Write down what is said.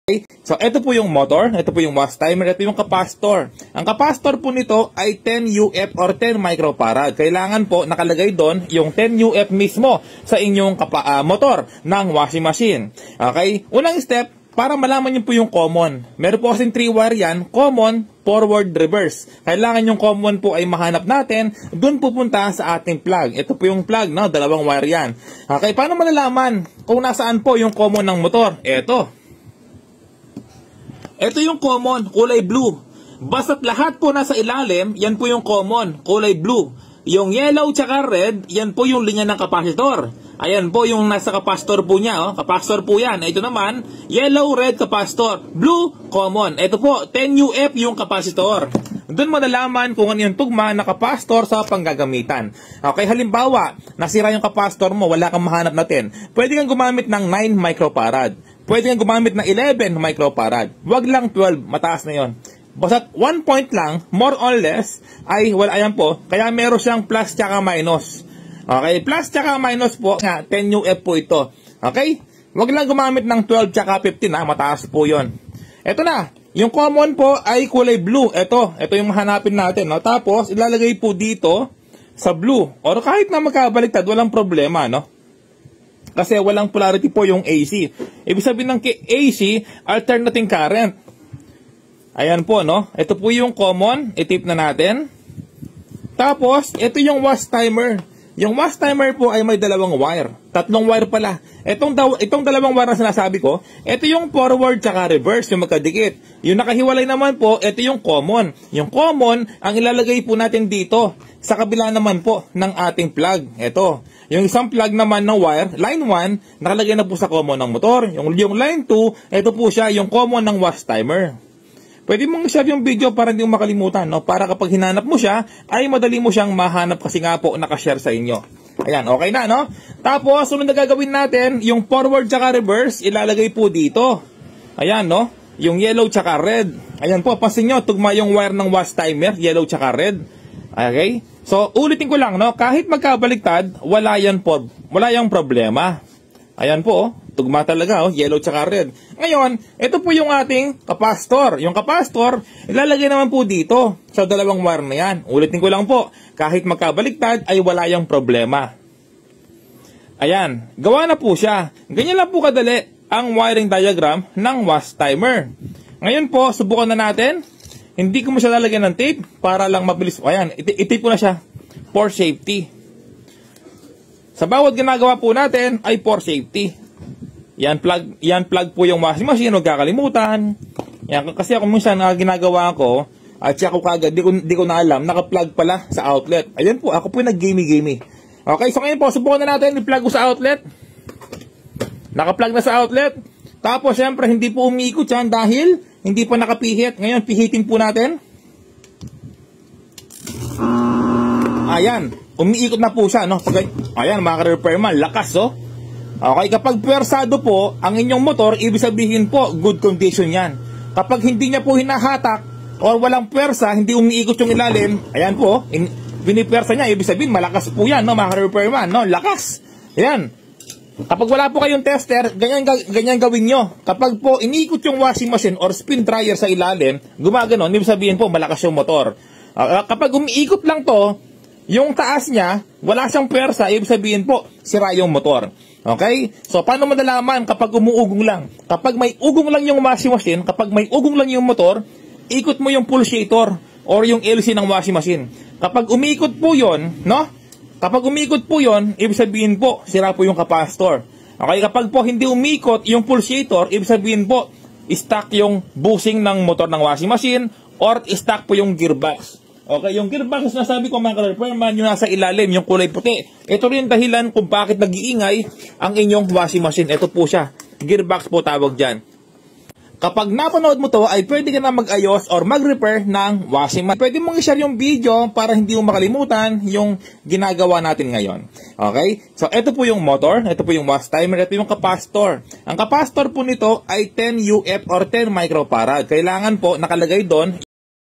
Okay? So, ito po yung motor, ito po yung wash timer, ito yung capacitor. Ang capacitor po nito ay 10 UF or 10 microfarad. Kailangan po nakalagay doon yung 10 UF mismo sa inyong motor ng washing machine. Okay? Unang step, para malaman nyo po yung common. Meron po kasing 3 wire yan, common, forward, reverse. Kailangan yung common po ay mahanap natin, doon pupunta sa ating plug. Ito po yung plug, no? Dalawang wire yan. Okay, paano malalaman kung nasaan po yung common ng motor? Ito yung common, kulay blue. Basta't lahat po nasa ilalim, yan po yung common, kulay blue. Yung yellow tsaka red, yan po yung linya ng capacitor. Ayan po yung nasa capacitor po niya, oh. Capacitor po yan. Ito naman, yellow, red capacitor. Blue, common. Ito po, 10 UF yung capacitor. Doon mo nalaman kung ano yung tugma na capacitor sa panggagamitan. Okay, halimbawa, nasira yung capacitor mo, wala kang mahanap natin. Pwede kang gumamit ng 9 microfarad. Pwede kang gumamit ng 11 microfarad. Wag lang 12, mataas na yon. Basta 1 point lang, more or less, ay wala, ayan po. Kaya meron siyang plus tsaka minus. Okay, plus tsaka minus po, 10 UF po ito. Okay? Wag lang gumamit ng 12 tsaka 15 mataas po yon. Ito na, yung common po ay kulay blue. Ito yung hanapin natin. No? Tapos, ilalagay po dito sa blue. Or kahit na magkabaliktad, walang problema, no? Kasi walang polarity po yung AC. Ibig sabihin ng AC, alternating current. Ayan po, no? Ito po yung common. I-tip na natin. Tapos, ito yung wash timer. Yung wash timer po ay may dalawang wire. 3 wire pala. Itong dalawang wire na sinasabi ko, ito yung forward tsaka reverse, yung magkadikit. Yung nakahiwalay naman po, ito yung common. Yung common, ang ilalagay po natin dito. Sa kabila naman po ng ating plug. Ito. Yung isang plug naman ng wire, line 1, nakalagay na po sa common ng motor. Yung line 2, ito po siya, yung common ng wash timer. Pwede mong i-share yung video para hindi mo makalimutan, no? Para kapag hinanap mo siya, ay madali mo siyang mahanap kasi nga po nakashare sa inyo. Ayan, okay na, no? Tapos, sunod na gagawin natin, yung forward tsaka reverse, ilalagay po dito. Ayan, no? Yung yellow tsaka red. Ayan po, pansin nyo, tugma yung wire ng wash timer, yellow tsaka red. Okay? So, ulitin ko lang, no? Kahit magkabaliktad, wala yung problema. Ayan po, oh. Tugma talaga, oh, yellow tsaka red. Ngayon, ito po yung ating capacitor. Yung capacitor, ilalagay naman po dito sa dalawang wire na yan. Ulitin ko lang po, kahit magkabaliktad ay wala yung problema. Ayan, gawa na po siya. Ganyan lang po kadali ang wiring diagram ng wash timer. Ngayon po, subukan na natin. Hindi ko mo siya lalagyan ng tape para lang mabilis. Ayan, itape ko na siya for safety. Sa bawat ginagawa po natin ay for safety. Yan plug po yung washing machine, huwag kakalimutan. Yan, kasi ako minsan ginagawa ko, at siya ko kagad, di ko na alam, naka-plug pala sa outlet. Ayan po, ako po yung nag-gamey. Okay, so ngayon po, subukan na natin, i-plug ko sa outlet. Naka-plug na sa outlet. Tapos, syempre, hindi po umiikot yan dahil hindi pa nakapihit. Ngayon, pihitin po natin. Ayan, umiikot na po siya, no? Ayan, mga ka-repairman, lakas, oh. Okay, kapag puwersado po ang inyong motor, ibig sabihin po, good condition yan. Kapag hindi niya po hinahatak or walang puwersa, hindi umiikot yung ilalim, ayan po, binipuwersa niya, ibig sabihin, malakas po yan, no, mga repairman, no, lakas. Ayan. Kapag wala po kayong tester, ganyan gawin nyo. Kapag po iniikot yung washing machine or spin dryer sa ilalim, gumaganon, ibig sabihin po, malakas yung motor. Kapag umiikot lang to, yung taas niya, wala siyang puwersa, ibig sabihin po, sira yung motor. Okay? So, paano madalaman kapag umuugong lang? Kapag may ugong lang yung washing machine, kapag may ugong lang yung motor, ikot mo yung pulsator or yung LC ng washing machine. Kapag umikot po yon, no? Kapag umikot po yon, ibig sabihin po, sira po yung capacitor. Okay? Kapag po hindi umikot yung pulsator, ibig sabihin po, stuck yung bushing ng motor ng washing machine or stuck po yung gearbox. Okay, yung gearbox na sabi ko mga ka-repairman, yung nasa ilalim, yung kulay puti. Ito rin dahilan kung bakit nag-iingay ang inyong washing machine. Ito po siya. Gearbox po tawag dyan. Kapag napanood mo to, ay pwede ka na mag-ayos or mag-repair ng washing machine. Pwede mong i-share yung video para hindi mo makalimutan yung ginagawa natin ngayon. Okay? So, ito po yung motor, ito po yung wash timer, ito yung capacitor. Ang capacitor po nito ay 10 UF or 10 microfarad. Kailangan po nakalagay doon